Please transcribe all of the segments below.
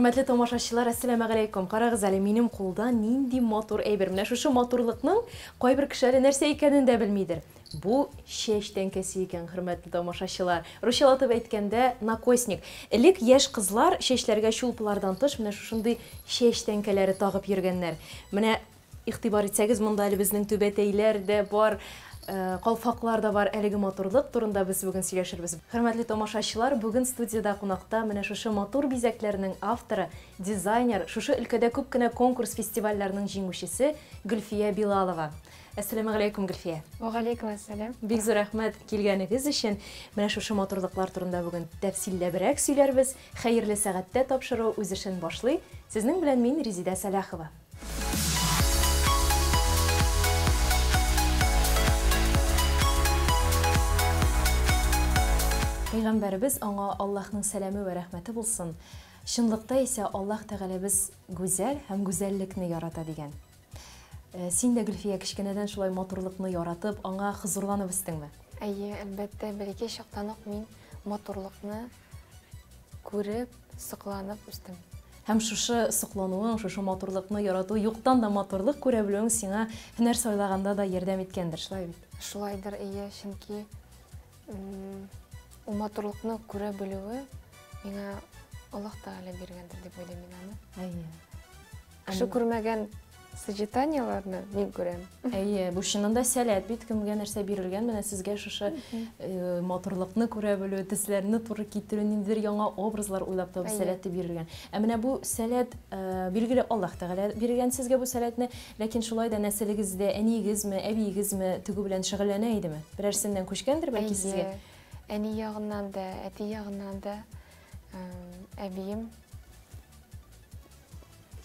Хөрмәтле тамашачылар, ассаламу алейкум. Карагыз әле, минем кулда нинди матур әйбер. Менә шушы матурлыкның кайбер кешеләр нәрсә икәнен дә белмидер. Бу чәч тәңкәсе икән, хөрмәтле тамашачылар. Русчалатып әйткәндә, накосник. Элек яшь кызлар чәчләргә чулпылардан тыш менә шушындый чәч тәңкәләре тагып йөргәннәр. Менә игътибар итсәгез, монда әле безнең түбәтәйләр дә бар. Калфаклар да бар, әлеге матурлык турында без бүген сөйләшербез. Хөрмәтле тамашачылар, бүген студияда кунакта менә шушы матур бизәкләрнең авторы, дизайнер, шушы өлкәдә күп кенә конкурс фестивальләрнең җиңүчесе Гөлфия Билалова. Ассаламу алейкум, Гөлфия. Ва алейкум ассалам. Бик зур рәхмәт килгәнегез өчен. Менә шушы матурлыклар турында бүген тәфсилләбрәк сөйләрбез. Хәерле сәгатьтә тапшыру үз эшен башлый. Сезнең белән мин Резида Салахова. Пәйгамбәрбез аңа Аллаһның сәламе ва рәхмәте булсын. Чынлыкта исә Аллаһ Тәгалә без гүзәл һәм гүзәллекне ярата дигән. Син дә, Гөлфия, кичкенәдән шулай матурлыкны яратып, аңа хозурланып үстеңме? Әйе, әлбәттә, бәләкәй чактан ук мин матурлыкны күреп, сокланып үстем. Һәм шушы соклануың, шушы матурлыкны ярату, юктан да матурлык күрә белүең сиңа һөнәр сайлаганда да ярдәм иткәндер, шулай бит? Шулайдыр, әйе, чөнки ул матурлыкны күрә белүе миңа Аллаһ Тәгалә биргәндер дип уйлыйм мин аны. Әйе. Кеше күрмәгән сочетанияларны мин күрәм. Әйе, бу чынында сәләт бит, кемгә нәрсә бирелгән, менә сезгә шушы матурлыкны күрә белү, төсләрне туры китерү, ниндидер яңа образлар уйлап табу сәләте бирелгән. Ә менә бу сәләт билгеле Аллаһ Тәгалә биргән сезгә бу сәләтне, ләкин шулай да нәселегездә әниегезме, әбиегезме тегү белән шөгыльләнә идеме? Берәрсеннән күчкәндер бәлки сезгә? Әни ягыннан да, әти ягыннан да әбием,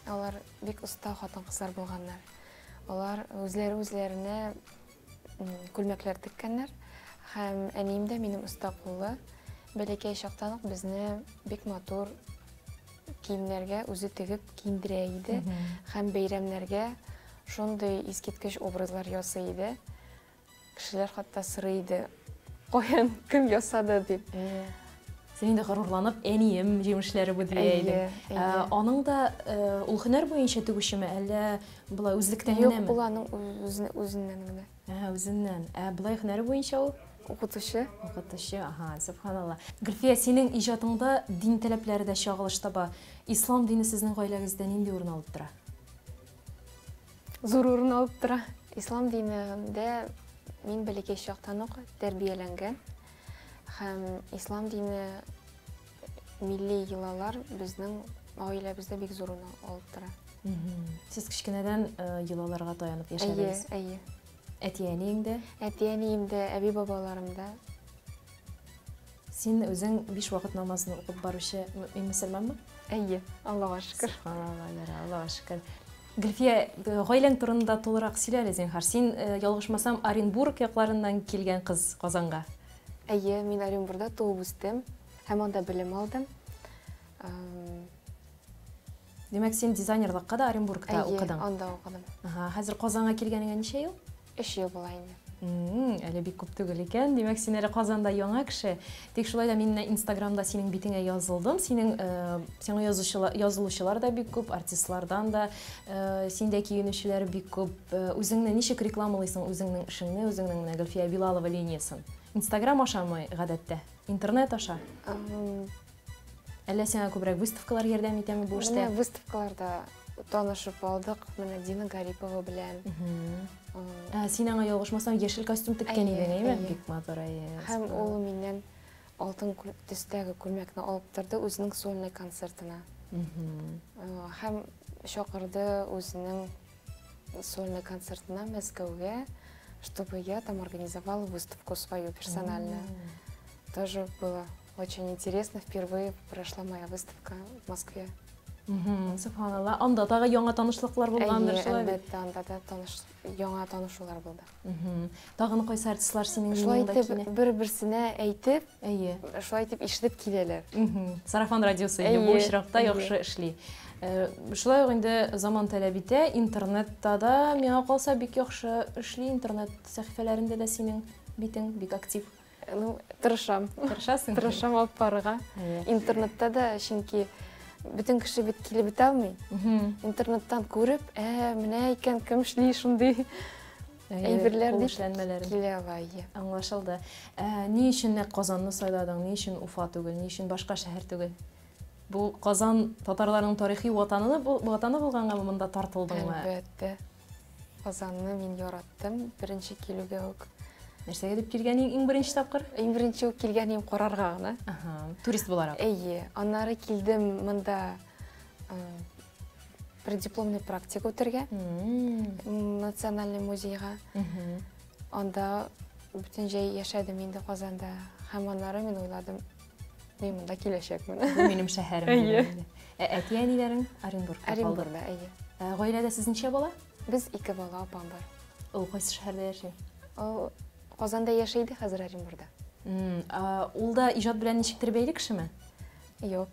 алар бик оста хатын-кызлар булганнар. Алар үзләренә күлмәкләр теккәннәр, һәм әнием дә минем оста куллы. Бәләкәй чактан ук безне бик матур киемнәргә үзе тегеп киендерә иде, һәм бәйрәмнәргә шундый искиткеч образлар ясый иде. Кешеләр хатта сорый иде, каян кем ясады дип. Син инде горурланып, әнием җимешләре бу дия иде. Аның да ул һөнәр буенча тегүчеме, әллә булай үзлектән генәме? Юк, ул аның үзеннән генә. Үзеннән. Булай һөнәре буенча ул укытучы. Укытучы, субханалла. Гөлфия, синең иҗатыңда дин таләпләре дә чагылыш таба. Ислам дине сезнең гаиләгездә нинди урын алып тора? Зур урын алып тора. Ислам динендә мин бәләкәй чактан ук тәрбияләнгән. Һәм ислам дине милли йолалар безнең гаиләбездә бик зур урын алып тора. Сез кичкенәдән йолаларга таянып яшәдегез? Әйе. Әти-әниең дә? Әти-әнием дә, әби-бабаларым да. Син үзең 5 вакыт намазны укып баручы мөселманмы? Әйе, Аллаһка шөкер. Аллаһка шөкер. Гөлфия, гаиләң турында тулырак сөйлә, зинһар. Син, ялгышмасам, Оренбург якларыннан килгән кыз Казанга. Әйе, мин Оренбургда туып үстем, һәм анда белем алдым. Демәк, син дизайнерлыкка да Оренбургта укыдың? Әйе, анда укыдым. Хәзер Казанга килгәнеңә ничә ел? 3 ел була инде. Әле бик күп түгел икән. Демәк, син әле Казанда яңа кеше. Тик шулай да мин Инстаграмда синең битеңә язылдым. Сиңа язылучылар да бик күп, артистлардан да, синдә киенүчеләр бик күп. Үзеңне ничек рекламалыйсың, үзеңнең эшеңне, үзеңнең Гөлфия Билалова линиясын? Инстаграм ашамы гадәттә? Интернет аша? Әллә сиңа күбрәк выставкалар ярдәм итәме бу эштә? Менә выставкаларда танышып алдык, менә Дина Гарипова белән. Син аңа ялгышмасам яшел костюм теккән идең, әйме? Бик матур, Һәм ул миннән алтын төстәге күлмәкне алып торды үзенең сольный концертына. Һәм чакырды үзенең сольный концертына Мәскәүгә, чтобы я там организовала выставку свою персональную. Тоже было очень интересно. Впервые прошла моя выставка в Москве. Субханалла. Анда тагы яңа танышлыклар булгандыр, шулай бит? Әлбәттә, анда да яңа танышулар булды. Тагын кайсы артистлар синең яныңда килә? Бер-берсенә әйтеп, шулай итеп ишетеп киләләр. Сарафан радиосы бу очракта яхшы эшли. Шулай ук инде заман таләп итә, интернетта да миңа калса бик яхшы эшли, интернет сәхифәләрендә дә синең битең бик актив. Тырышам. Тырышасың? Тырышам алып барырга. Интернетта да, чөнки бүтін кіші бит килеп бетә алмый. Интернеттан күреп, менә икән кем эшли шундый әйберләр дип килә алай. Аңлашылды. Ни өчен Казанны сайладың? Ни өчен Уфа түгел? Ни өчен башка шәһәр түгел? Бу Казан татарларның тарихи ватаны булганга монда тартылдыңмы? Әлбәттә. Казанны мин яраттым. Беренче килүгә үк. Нәрсәгә дип килгән иң беренче тапкыр? Иң беренче үк килгәнем карарга гына. Турист буларак. Әйе, аннары килдем монда преддипломный практика үтәргә. Национальный музейга. Анда бүтән җәй яшәдем инде Казанда. Һәм аннары мин уйладым, мин монда киләчәкмен. Бу минем шәһәрем. Әти-әниләрең Оренбургта калды. Оренбургда, әйе. Гаиләдә сез ничә бала? Без 2 бала, апам бар. Ул кайсы шәһәрдә яши? Ул Казанда яшәйди, хәзер Оренбургда. Ул да иҗат белән ничектер бәйле кешеме? Юк.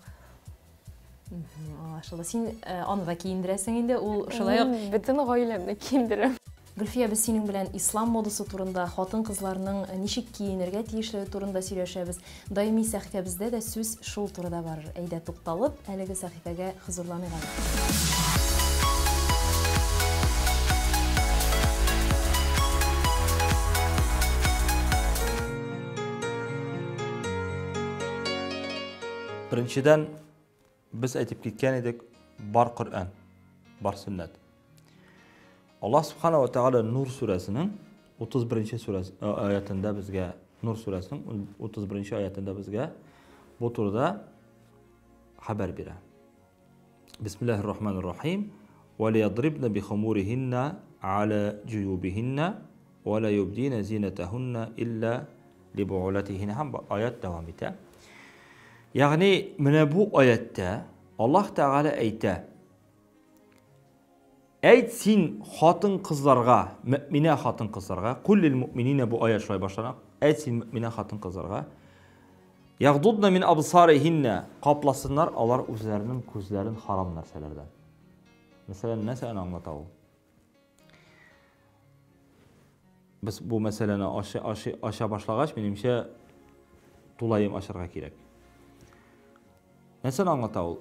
Аңлашылды. Син аны да киендерәсең инде, ул шулай ук. Бөтен гаиләмне киендерәм. Гөлфия, без синең белән ислам модасы турында, хатын-кызларның ничек киенергә тиешлеге турында сөйләшәбез. Даими сәхифәбездә дә сүз шул турыда барыр. Әйдә тукталып, әлеге сәхифәгә хозурланыйк. Birinchidan biz aytib ketgan edik, bor Qur'on, bor sunnat. Alloh subhanahu va taolo Nur surasining 31-surasi oyatida bizga Nur surasining 31-oyatida bizga bu turda xabar beradi. Bismillahirrohmanirrohim. Va liyadribna bi khumurihinna ala juyubihinna va la yubdina zinatahunna illa li bu'ulatihinna. Ham oyat davom etadi. Ya'ni mana bu oyatda Alloh taolo aytadi: Ayt sin xotin-qizlarga, mu'mina xotin-qizlarga, kullil mu'minina bu oyat shunday boshlanadi. Ayt sin mu'mina xotin-qizlarga, yaghdudna min absarihinna, qoplasınlar ular o'zlarining ko'zlarini harom narsalardan. Masalan, nasani anglatadi? Biz bu masalani osha boshlagach, menimcha to'layim oshirga kerak. Nasani anglatadi?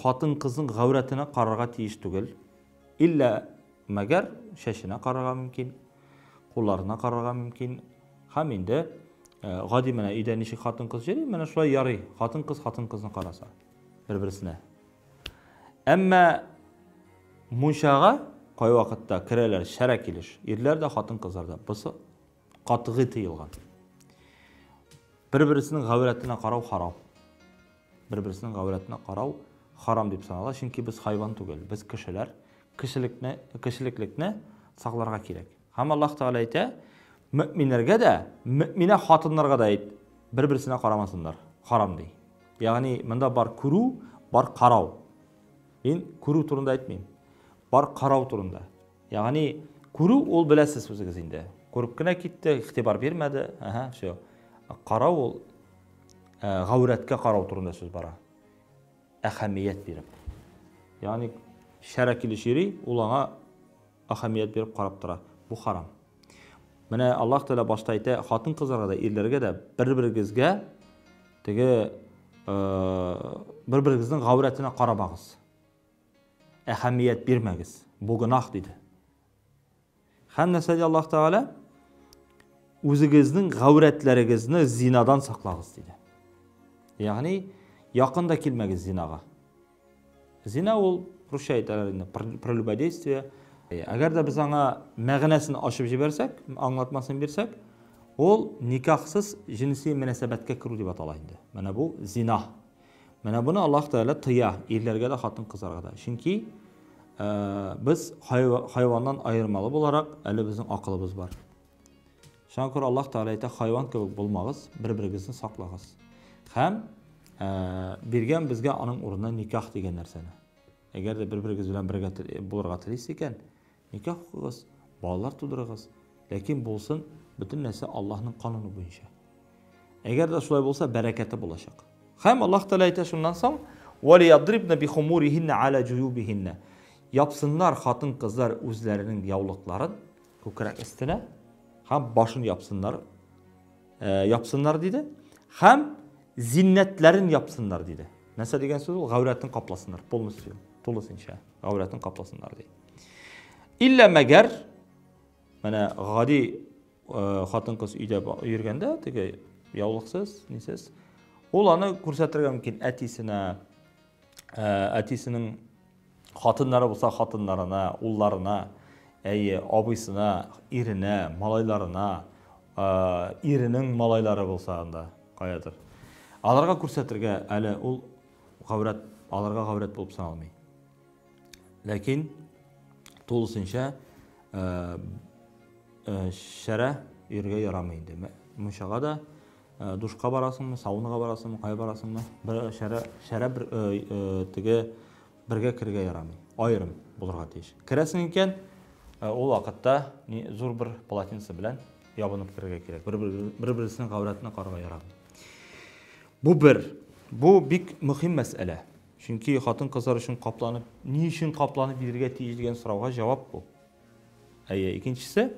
Xotin-qizning g'avratini qararga tegish tugul. İlla magar shashini qararga mumkin, qo'llarini qararga mumkin. Ham endi g'odi mana uyda nechik xotin-qiz yuri, mana shulay yori. Xotin-qizni qarasa bir-birisini. Ammo munshaga qo'y vaqtda kiralar shara kelish, erlarda xotin-qizlarda bo'lsa qat'iy tiyilgan. Bir-birisining g'avratini qarov harom. Bir-birisining g'avratini qarov harom deb sanaladi, chunki biz hayvon tugul, biz kishilar kishiliklikni saqlarga kerak. Ham Alloh taolo aytadi, mu'minlarga da, mu'mina xotinlarga da ayt, bir-birisine qaramasınlar, haram dey. Ya'ni bunda bor kuru, bor qarov. Men kuru turunda aytmayman. Bor qarov turunda. Ya'ni kuru ol bilasiz o'zingiz endi. Ko'ribgina ketdi, ixtibor bermadi. Shu. Qarov ol g'avratga qarov turunda so'z bor. Ahamiyat berib. Ya'ni sharakili shiri ulanga ahamiyat berib qarab turadi. Bu haram. Mana Alloh taolo boshda aytadi, xotin-qizlarga da, erlarga da bir-biringizga bir-biringizning g'avratini qarabag'iz. Ahamiyat bermagiz. Bu gunoh dedi. Hammasida Alloh taolo o'zingizning g'avratlaringizni zinadan saqlag'iz dedi. Ya'ni yaqinda kelmagiz zinaga. Zina ol Ruscha aytadilar, prelubodeyствие. Agarda biz anga ma'nosini oshib jibersak, anglatmasini bersak, ol nikohsiz jinsiy munosabatga kiruv deb ataladi. Mana bu zina. Mana buni Alloh taolo tiya, erlarga da, xotin-qizlarga da. Chunki biz hayvondan ayirmalı bo'laroq, hali bizning aqlimiz bor. Shunga ko'ra Alloh taolo aytadi, hayvon kabi bo'lmag'iz, bir-biringizni saqlag'iz. Ham bergan bizga uning o'rnida nikoh degan narsani. Agarda bir-biringiz bilan birga bo'lirga tilaysiz ekan, nikoh qilasiz, bolalar tug'dirasiz. Lekin bo'lsin, butun narsa Allohning qonuni bo'yicha. Agarda shulay bo'lsa, barakati bo'lacak. Ham Alloh taolo aytadi shundan so'ng, "Va liyadribna bi khumurihinna ala juyubihinna." Yapsınlar xotin-qizlar o'zlarining yovliqlarini ko'krak ustida, ham boshini yapsınlar dedi. Ham zinnatlarini yapsınlar dedi. Нәсә деген сөз ол ғауратын қапласындар, полностью, толысынша ғауратын қапласындар дейді. Иллә мәгәр, мәне ғади хатын қыз үйде үйіргенде, теге яулықсыз, несіз, ол аны көрсәтірге мүмкін әтисінің хатыннары болса хатынларына, ұлларына, абысына, иріне, малайларына, ирінің малайлары болса анда қаядыр. Аларға көрсәтірге әлі ол аларға ғаурат болып саналмай. Ләкин толысынша шәрә ерге ярамайды. Мұшаға да душқа барасыңмы, сауныға барасыңмы, қай барасыңмы, шәрә бірге кірге ярамай. Айырым болырға тейш. Кіресің екен, ол вақытта зор бір полотенце білән ябынып кірге керек. Бір-бірісінің ғауратына қарға ярамай. Бұл бик мұхим мәсәлә. Чөнки хатын қызлар үшін қапланып, не үшін қапланып берге тиіс деген сұрауға жауап бұл. Икенчесе,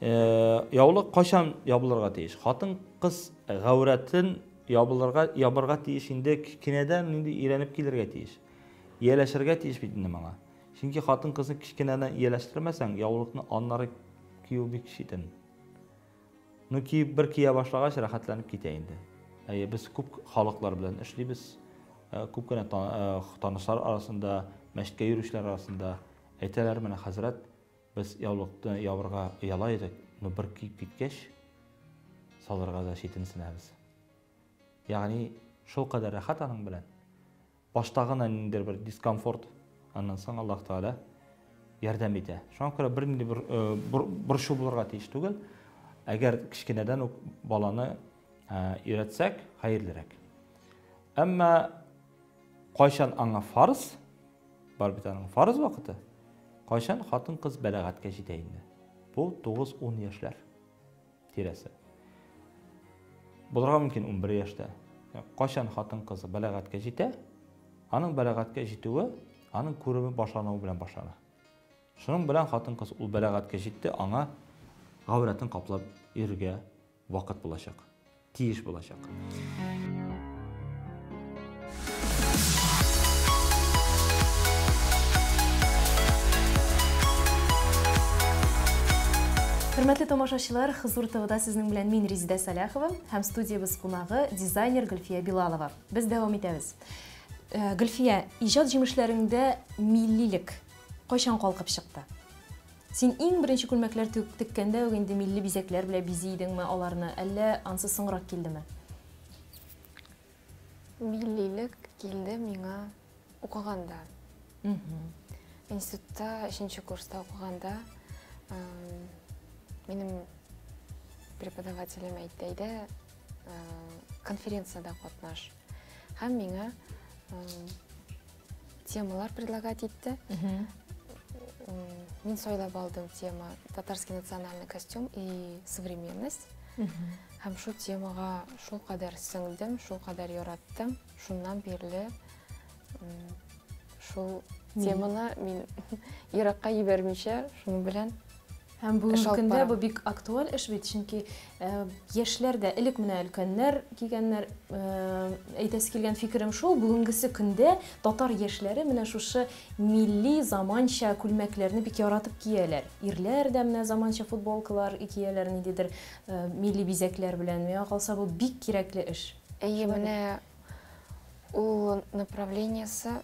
яулық қашан ябылырға тиіс? Хатын қыз ғауратын ябырға тиіс инде кішкенеден үйреніп келерге тиіс. Иеләшергә тиіс битінде маңа. Чөнки хатын қызны кішкенеден иеләштермәсәң, яулықны аннары кию бик шитен. Бір кия башлағаш рәхәтләнеп китә инде. Біз көп халықлар белән эшлибез, көп кенә танышлар арасында, мәчеткә йөрүчеләр арасында әйтәләр, менә хәзрәт, без яулыкны ябырга ыяла идек, бер киеп киткәч, салырга да шитенсенәбез. Ягъни шул кадәр рәхәт аның белән. Баштагына ниндидер бер дискомфорт, аннан соң Аллаһ Таала ярдәм итә. Шуңа күрә бер шу булырга тиеш түгел. Әгәр кичкенәдән үк баланы өйрәтсәк, хәерлерәк. Әмма кайчан аңа фарыз, бар бит аның фарыз вакыты. Кайчан хатын кыз бәләгатькә җитә инде. Бу 9-10 яшьләр тирәсе. Булырга мөмкин 11 яшьтә. Кайчан хатын кызы бәләгатькә җитә, аның бәләгатькә җитүе аның күреме башлануы белән башлана. Шуның белән хатын кыз ул бәләгатькә җитте, аңа гавратын каплап иргә вакыт булачак. Тиеш булачак. Хөрмәтле тамашачылар, Хызур ТВда сезнең белән мин Резидә Саляхова һәм студиябыз кунагы дизайнер Гөлфия Билалова. Без дәвам итәбез. Гөлфия, иҗат җимешләрендә миллилек кайчан калкып чыкты? Син иң беренче күлмәкләр теккәндә үк инде милли бизәкләр белән бизи идеңме аларны, әллә ансы соңрак килдеме? Миллилек килде миңа укыганда. Институтта 3-нче курста укыганда минем преподавателем әйтте, конференцияда катнаш. Һәм миңа темалар предлагать итте. Мин сойлап алдым тема «Татарский национальный костюм и современность». Һәм шул темага шул кадәр сеңдем, шул кадәр яраттым. Шуннан бирле шул теманы мин еракка җибәрмичә, шуның белән Һәм бүгенге көндә бу бик актуаль эш бит, чөнки яшьләрдә элек менә өлкәннәр кигәннәр, әйтәсе килгән фикерем шул, бүгенгесе көндә татар яшьләре менә шушы милли заманча күлмәкләрне бик яратып кияләр. Ирләр дә менә заманча футболкалар кияләр, ниндидер милли бизәкләр белән. Миңа калса бу бик кирәкле эш. Әйе, менә ул направлениесе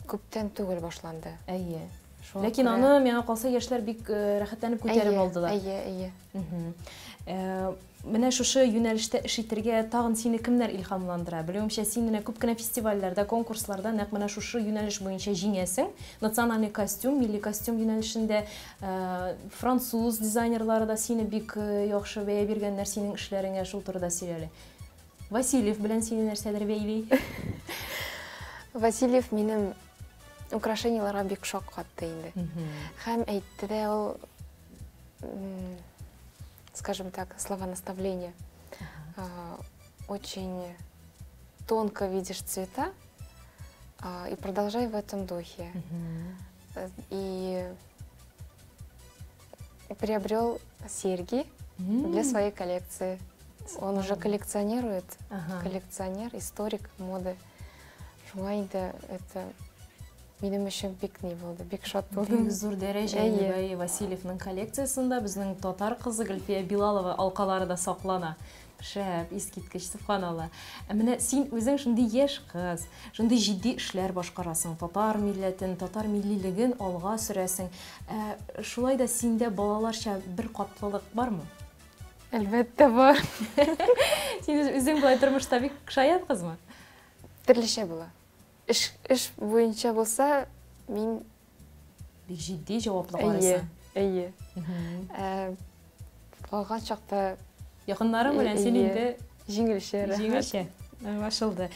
күптән түгел башланды. Әйе. Ләкин аны миңа калса яшьләр бик рәхәтләнеп күтәреп алдылар. Әйе. Менә шушы юнәлештә эш итәргә тагын сине кемнәр илһамландыра? Белүемчә, син менә күп кенә фестивальләрдә, конкурсларда нәкъ менә шушы юнәлеш буенча җиңәсең. Национальный костюм, милли костюм юнәлешендә француз дизайнерлары да сине бик яхшы бәя биргәннәр синең эшләреңә шул турыда сөйләле. Васильев белән сине нәрсәдер бәйли? Васильев минем украшенияларга бик шок катты инде. Һәм әйтте дә ул, скажем так, слова наставления. Очень тонко видишь цвета и продолжай в этом духе. И приобрел серьги для своей коллекции. Он уже коллекционирует, Ага. коллекционер, историк моды. Шуңа инде это минем өчен бик не булды, бик шат Бик булдым. зур дәрәҗә Нургай Васильевның коллекциясында безнең татар кызы Гөлфия Билалова алкалары да саклана. Шәп, искиткеч, субханалла. Менә син үзең шундый яшь кыз, шундый җитди эшләр башкарасың, татар милләтен, татар миллилеген алга сөрәсең. Шулай да синдә балаларча бер катлылык бармы? Әлбәттә бар. Син үзең булай тормышта бик шаян кызмы? Төрлечә була. Эш буенча булса, мин Бик җитди җаваплы әйе, карыйсың. әйе. Калган чакта Якыннарың белән син Әйе. инде җиңелчә, рәхәт. җиңелчә. Аңлашылды.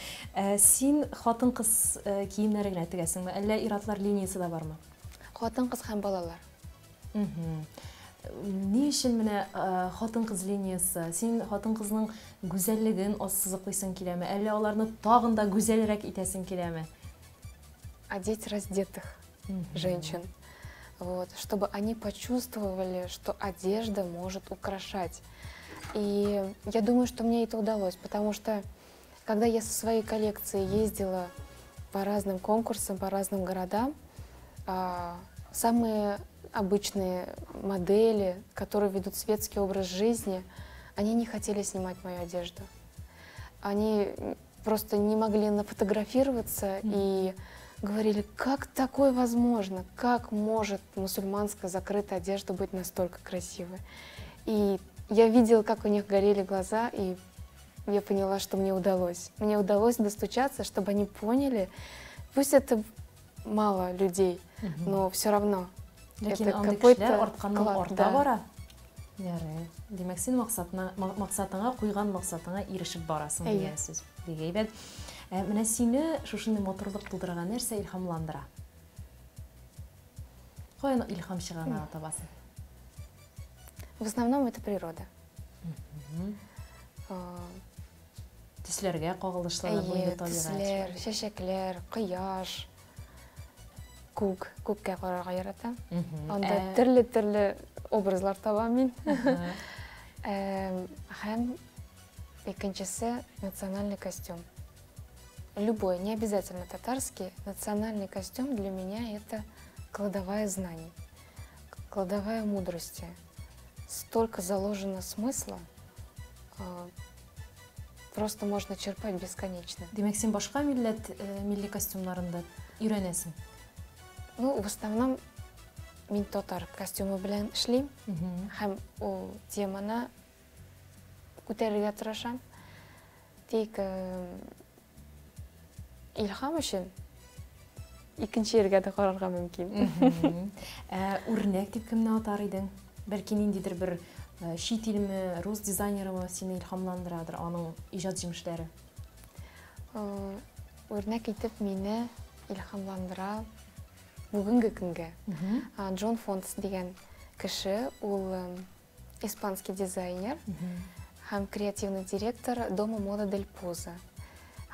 Син хатын-кыз киемнәре генә тегәсеңме, әллә иратлар линиясе дә бармы? Хатын-кыз һәм балалар. Ни өчен менә хатын-кыз линиясе? Син хатын-кызның гүзәллеген ассызыклыйсың киләме, әллә аларны тагын да гүзәлрәк итәсең киләме? Одеть раздетых женщин. Вот, чтобы они почувствовали, что одежда может украшать. И я думаю, что мне это удалось, потому что когда я со своей коллекцией ездила по разным конкурсам, по разным городам, самые обычные модели, которые ведут светский образ жизни, они не хотели снимать мою одежду. Они просто не могли нафотографироваться и говорили, как такое возможно, как может мусульманская закрытая одежда быть настолько красивой. И я видела, как у них горели глаза, и я поняла, что мне удалось. Мне удалось достучаться, чтобы они поняли, пусть это мало людей, но все равно Ләкин это андый какой-то кешеләр артканнан вклад, арта да. бара. Ярый. Димәк, син максатыңа куйган максатыңа ирешеп барасың Әйе. дигән сүз. Бик әйбәт. Менә сине шушындый матурлык тудырган нәрсә илһамландыра? Каян илһам чыгана табасың? В основном это природа. Төсләргә кагылышлы буйлы Әйе, табигать. төсләр, чәчәкләр, кояш, күккә карарга яратам. Анда төрле образлар табам мин. Һәм икенчесе национальный костюм. Любой, не обязательно татарский, национальный костюм для меня это кладовая знаний, кладовая мудрости. Столько заложено смысла, просто можно черпать бесконечно. Димәк, син башка милләт милли костюмнарында өйрәнәсең. Ну, в основном мин татар костюмы белән эшлим, һәм ул теманы күтәрергә тырышам. Тик илһам өчен икенче ергә дә карарга мөмкин. Үрнәк дип кемне атар идең? Бәлки ниндидер бер чит илме, рус дизайнерымы сине илһамландырадыр, аның иҗат җимешләре? Үрнәк итеп мине илһамландыра бүгенге көнгә. Джон Фонтс дигән кеше, ул испанский дизайнер һәм креативный директор Дома мода Дель Поза.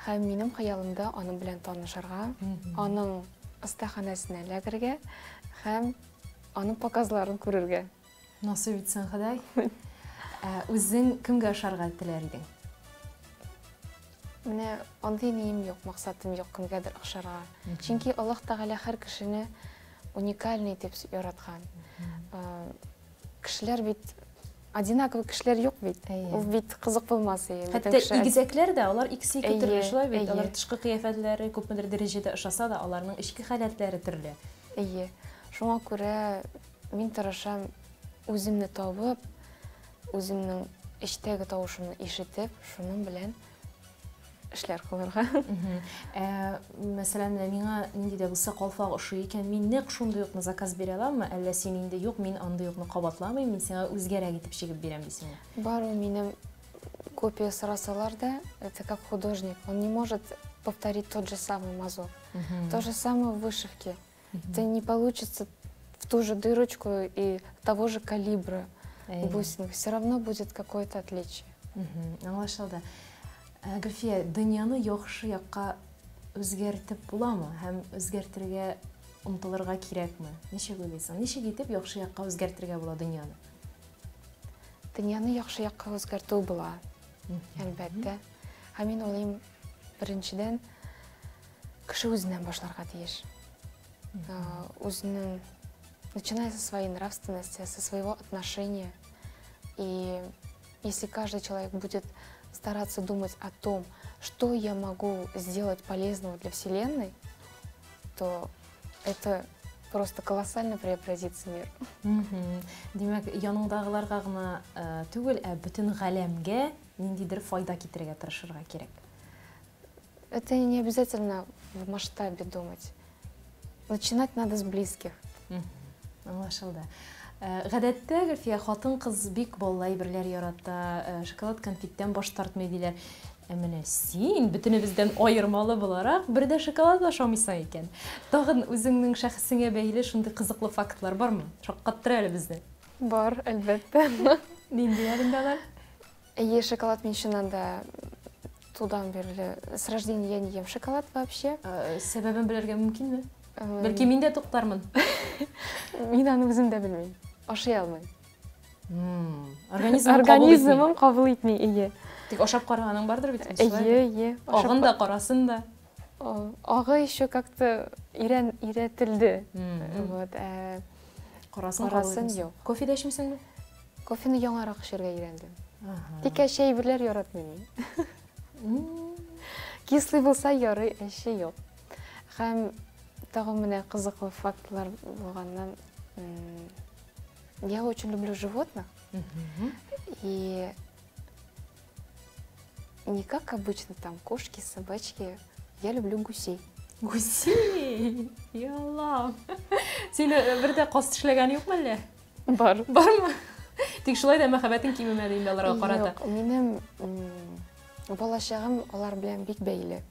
Һәм минем хыялымда аның белән танышырга, аның остаханәсенә эләгергә һәм аның показларын күрергә. Насыйп итсәң Ходай. Үзең кемгә ошарга теләр идең? Менә андый нием юк, максатым юк кемгәдер охшарга. Чөнки Аллаһ Тәгалә һәр кешене уникальный итеп яраткан. Кешеләр бит одинаковый кешеләр юк бит. Ул бит кызык булмас иде. Хәтта игезәкләр дә, алар икесе ике төрле, Әйе, шулай бит. әйе. Алар тышкы кыяфәтләре күпмедер дәрәҗәдә ошаса да, аларның эчке халәтләре төрле. Әйе. Шуңа күрә мин тырышам үземне табып, үземнең эчтәге тавышымны ишетеп, шуның белән эшләр кылырга. Мәсәлән, миңа нинди дә булса калфак ошый икән, мин нәкъ шундый юкны заказ бирә аламмы? Әллә син инде юк, мин андый юкны кабатламыйм, мин сиңа үзгәрәк итеп чыгып бирәм дисеңме? Бар у минем копия сорасалар да, это как художник. Он не может повторить тот же самый мазок. То же самое в вышивке. Это не получится в ту же дырочку и того же калибра бусинок. Все равно будет какое-то отличие. Аңлашылды. Гөлфия, дөньяны яхшы якка үзгәртеп буламы һәм үзгәртергә омтылырга кирәкме? Ничек уйлыйсың? Ничек итеп яхшы якка үзгәртергә була дөньяны? Дөньяны яхшы якка үзгәртү була. Әлбәттә. Һәм мин уйлыйм, беренчедән кеше үзеннән башларга тиеш. Өзінің, начиная со своей нравственности, со своего отношения. И если каждый человек будет стараться думать о том, что я могу сделать полезного для Вселенной, то это просто колоссально преобразится мир. Демәк, яныңдагыларга гына түгел, бүтән галәмгә ниндидер файда китерергә тырышырга кирәк. Это не обязательно в масштабе думать. Начинать надо с близких. Аңлашылды. Гадәттә, Гөлфия, хатын-кыз бик баллай берләр ярата, шоколад конфеттан баш тартмый диләр. Менә син бөтенебездән аермалы буларак бер дә шоколад ашамыйсың икән. Тагын үзеңнең шәхсеңә бәйле шундый кызыклы фактлар бармы? Шаккаттыр әле безне. Бар, әлбәттә. Ниндиләрендә? Шоколад мин шуннан да тудан бирле. С рождения я не ем шоколад вообще. Сәбәбен белергә мөмкинме? Бәлки мин дә туктармын. Мин аны үзем дә белмим. Ашый алмыйм. Организмым кабул итми, ие. Тик ашап караганың бардыр бит. Ие. Агын да, карасын да. Агы еще как-то иретилди. Вот. Карасын юк. Кофе дә эчмисеңме? Кофені яңарак эчәргә өйрәндем. Тик чәй берләр яратмыйм. Кислый булса ярый, эше юк. Һәм тагын менә кызыклы фактлар булганнан, я очень люблю животных. И не как обычно там кошки, собачки, я люблю гусей. Гусей! Ялла! Син бер дә кас эшләгән юкмы әллә? Бармы? Тик шулай да мәхәббәтең кимемәде инде аларга карата. Юк, минем балачагым алар белән бик бәйле.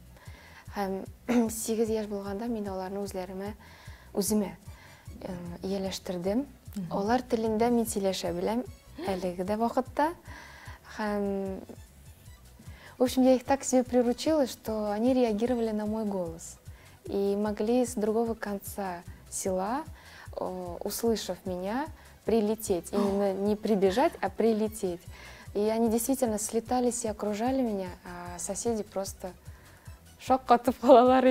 Һәм 8 яшь булганда мин аларны үземә ияләштердем. Алар телендә мин сөйләшә беләм әлеге дә вакытта. Һәм в общем, я их так себе приручила, что они реагировали на мой голос. И могли с другого конца села, услышав меня, прилететь. Именно не прибежать, а прилететь. И они действительно слетались и окружали меня, а соседи просто шок катып калалар.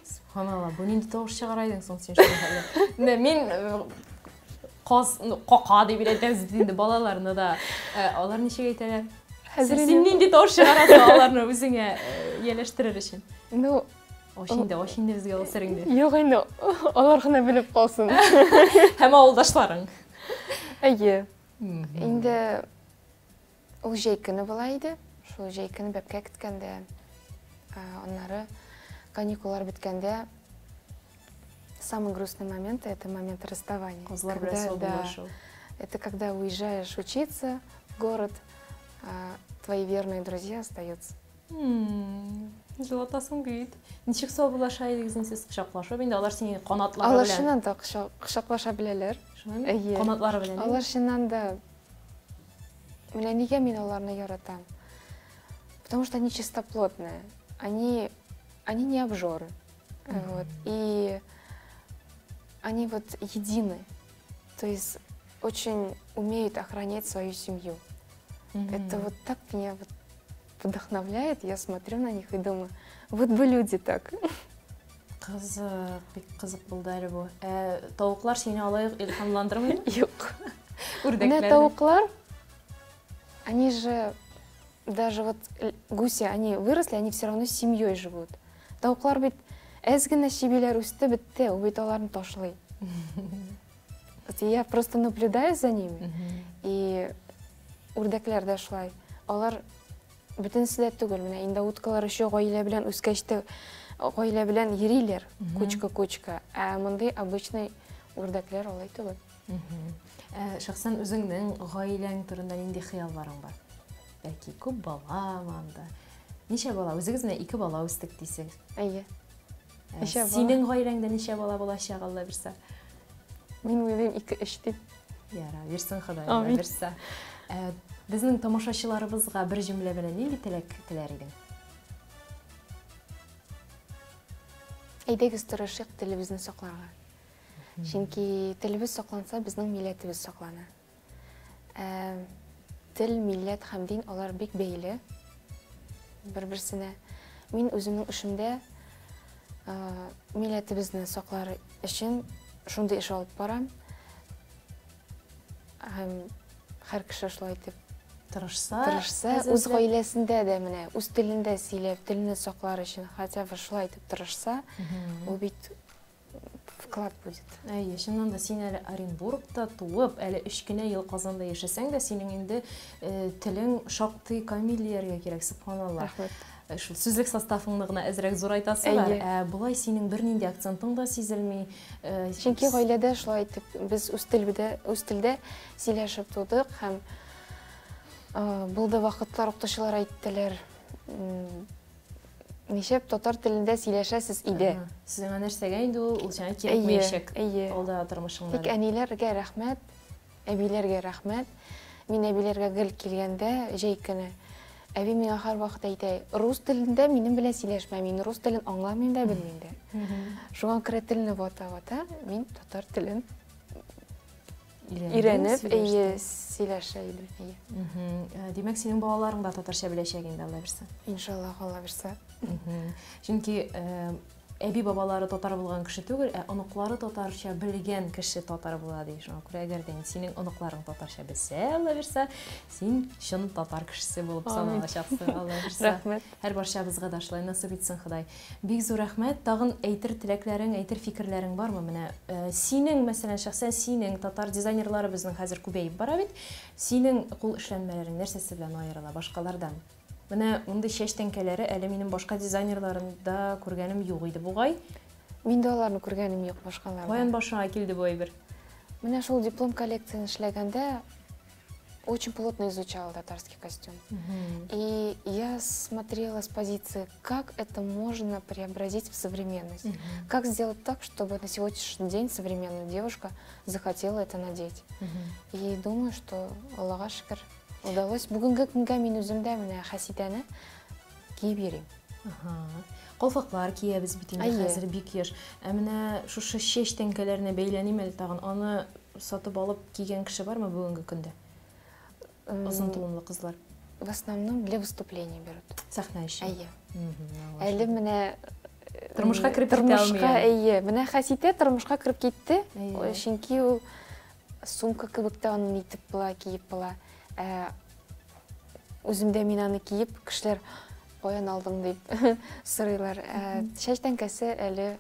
Субханалла, бу нинди тавыш чыгарайдың соң сен шулай. Мин кака дип әйтәбез инде балаларны да. Алар ничек әйтәләр? Син нинди тавыш чыгарасың аларны үзеңә ияләштерер өчен? Ну, Ашинде безгә алсырыңды. Юк инде, алар гына белеп калсын. Һәм авылдашларың. Әйе. Инде ул җәй көне була иде. Шул җәй көне бәпкә киткәндә, аннары каникуллар биткәндә, самый грустный момент — это момент расставания. Это когда уезжаешь учиться в город, а твои верные друзья остаются. Җылатасың бит. Ничек саубулаша идегез сез кочаклашып? Инде алар синең канатлары Алар белән. шуннан да кочаклаша беләләр. Шуннан канатлары белән. Алар шуннан да. Менә нигә мин аларны яратам? Потому что они чистоплотные. Они не обжоры. Вот. И они вот едины. То есть очень умеют охранять свою семью. Это вот так меня вот вдохновляет. Я смотрю на них и думаю, вот бы люди так. Кызык булды әле бу. Тавыклар сине алай илһамландырмыймы? Юк. Үрдәкләр. Тавыклар, они же даже вот гуси, они выросли, они все равно с семьей живут. Тавыклар бит әзгенә чибиләр үсте, бетте, ул бит аларны ташлый. Я просто наблюдаю за ними. И үрдәкләр дә шулай. Алар бөтенесе дә түгел. Менә инде уткалар еще гаилә белән үскәчтә, гаилә белән йөриләр, кучка. Ә мондай обычный үрдәкләр алай түгел. Шәхсән үзеңнең гаиләң турында нинди хыялларың бар? Бәлки күп бала анда. Ничә бала? Үзегез менә 2 бала үстек дисең. Әйе. Синең гаиләңдә ничә бала булачак Алла бирсә? Мин уйлыйм 2-3 дип. Яра, бирсен Ходай, Алла бирсә. Безнең тамашачыларыбызга бер җөмлә белән нинди теләк теләр идең? Әйдәгез тырышыйк телебезне сакларга. Чөнки телебез сакланса, безнең милләтебез саклана. Тел, милләт һәм дин алар бик бәйле. бір-бірсіне. Мен өзімнің ішімде милләтебезнең саклары өчен шундый эш алып барам. Һәм һәр кеше шулай итеп Тырышса, үз гаиләсендә дә менә үз телендә сөйләп, телене саклар өчен хотя бы шулай итеп тырышса, ул бит вклад будет. Әйе, чыннан да син әле Оренбургта туып, әле 3 кенә ел Казанда яшәсәң дә, синең инде телең шактый камилләргә кирәк, субханаллах. Рәхмәт. Шул сүзлек составыңны гына әзрәк зурайтасы бар. Булай синең бернинди акцентың да сизелми. Чөнки гаиләдә шулай итеп без үз телдә сөйләшеп тудык һәм булды вакытлар укытучылар әйттеләр. Ничек татар телендә сөйләшәсез иде. Сезгә нәрсәгә инде ул сиңа кирәкмәячәк. Алда тормышыңда. Тик әниләргә рәхмәт, әбиләргә рәхмәт. Мин әбиләргә гел килгәндә җәй көне әби миңа һәр вакыт әйтә, рус телендә минем белән сөйләшмә, мин рус телен аңламыйм да белмим дә. Шуңа күрә телне вата-вата, мин татар телен өйрәнеп, сөйләшә идем. Димәк, синең балаларың да татарча беләчәк инде, Алла бирсә. Иншаллах, Алла бирсә. Чөнки әби бабалары татар булган кеше түгел, оныклары татарча белгән кеше татар була ди. Шуңа күрә әгәр дә синең оныкларың татарча белсә, Алла бирсә, син чын татар кешесе булып саналачаксың, Алла бирсә. Рәхмәт. Һәр барчабызга да шулай насыйп итсен Ходай. Бик зур рәхмәт. Тагын әйтер теләкләрең, әйтер фикерләрең бармы? Менә синең, мәсәлән, шәхсән синең татар дизайнерларыбызның хәзер күбәеп бара бит. Синең кул эшләнмәләрең нәрсәсе белән аерыла башкалардан? Менә мондый чәч тәңкәләре әле минем башка дизайнерларында күргәнем юк иде бугай. Мин дә аларны күргәнем юк башкаларда. Каян башыңа килде бу әйбер? Менә шул диплом коллекцияны эшләгәндә очень плотно изучала татарский костюм. И я смотрела с позиции, как это можно преобразить в современность. Как сделать так, чтобы на сегодняшний день современная девушка захотела это надеть. И думаю, что Аллаға шүкір удалось. Бүгінгі күнгә мин үземдә менә Хәсидәне киеп йөрим. Калфаклар киябез бит инде хәзер бик еш. Менә шушы чәч тәңкәләренә бәйләним әле тагын. Аны сатып алып кигән кеше бармы бүгенге көндә? Озын тулымлы кызлар. В основном для выступления берут. Сәхнә өчен. Әйе. Әле менә тормышка кирип китә алмый. Әйе, менә Хәсидә тормышка кирип китте. Чөнки ул сумка кебек тә аны итеп була, киеп була. Үземдә мин аны киеп, кешеләр каян алдың дип сорыйлар. Чәч тәңкәсе әле,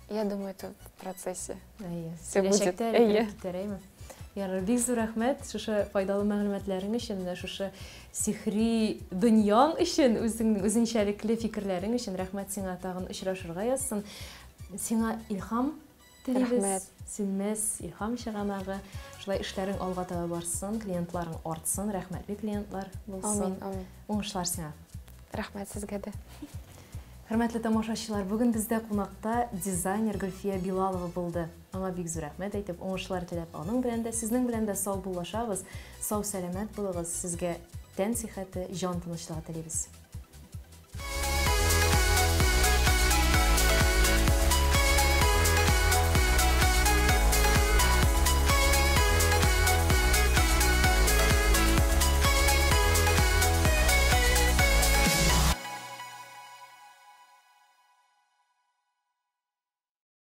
я думаю, это в процессе. Киләчәктә китерәйме? Ярар, бик зур рәхмәт шушы файдалы мәгълүматларың өчен, шушы сихри дөньяң өчен, үзенчәлекле фикерләрең өчен рәхмәт сиңа, тагын очрашырга язсын. Сиңа илһам телибез, сүнмәс илһам чыганагы, шулай эшләрең алга таба барсын, клиентларың артсын, рәхмәтле клиентлар булсын. Амин. Уңышлар сиңа. Рәхмәт сезгә дә. Хөрмәтле тамашачылар, бүген бездә кунакта дизайнер Гөлфия Билалова булды. Аңа бик зур рәхмәт әйтеп, уңышлар теләп, аның белән дә, сезнең белән дә сау булышабыз. Сау сәламәт булыгыз. Сезгә тән сихәте, җан тынычлыгы телибез.